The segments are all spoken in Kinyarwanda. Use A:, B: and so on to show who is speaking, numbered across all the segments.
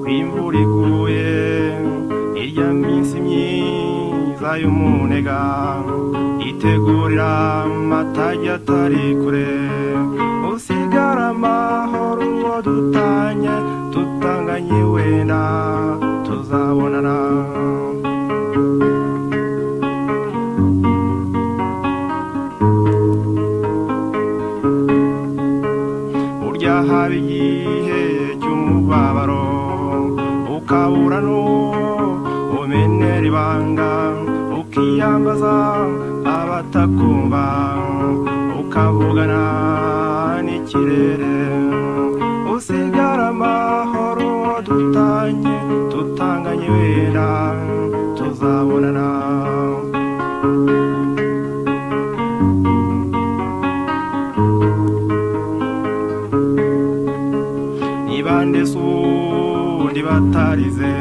A: kw'imvura iguye irya minsi myiza y'umunega itegurira amatage atari kure usigara amahoro uwo dutanye tutanganye wenda tuzabonana burya haba igihe cy'umubabaro ukabura n'umenera ibanga ukiyambaza abatakumva ukavugana n'ikirere usigara amahoro tutanganye wenda tuzabonana nibande sundi batarize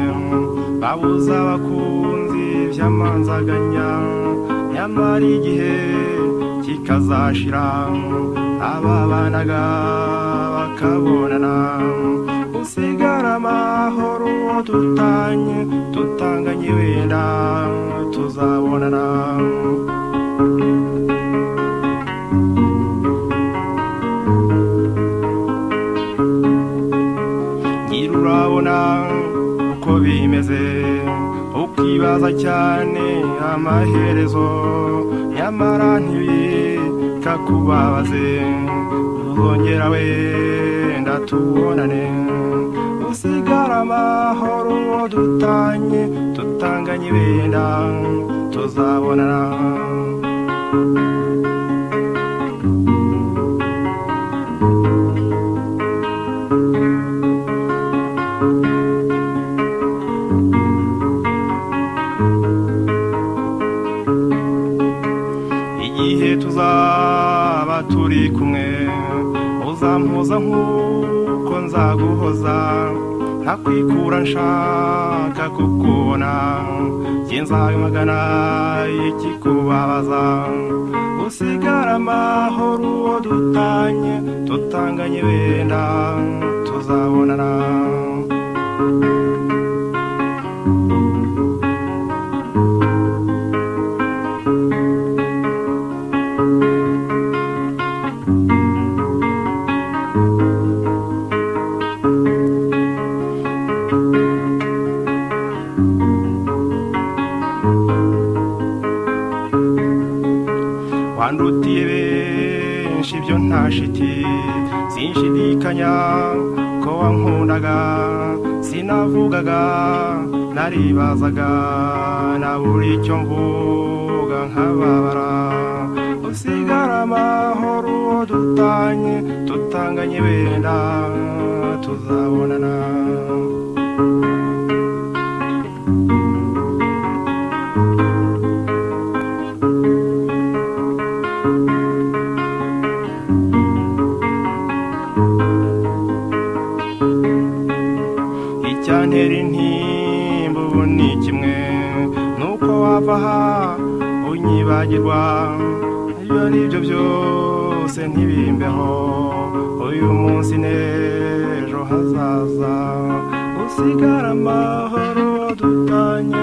A: babuza abakunzi vy'amanzaganya nyamara igihe kikazashira ababanaga bakabonana usigara amahoro tutanganye wenda tuzabonana urabona uko bimeze ukibaza cyane amaherezo nyamara ntibikakubabaze uzongera wenda tubonane usigara amahoro tutanganye wenda tuzabonana igihe tuzaba turi kumwe uzampoza nk'uko nzaguhoza ntakwikura nshaka kukubona nzabimagana ikikubabaza usigara amahoro uwo tutanganye wenda tuzabonana wandutiye benshi ibyo ntashiti sinshidikanya ko wankundaga sinavugaga naribazaga nabura icyo mvuga nkababara usigara amahoro uwo tutanganye wenda tuzabonana icyantera intimba ubu ni kimwe nuko wava aha unyibagirwa ibyo ari byo byose ntibimbeho uyu munsi n'ejo hazaza usigara amahoro tutanganye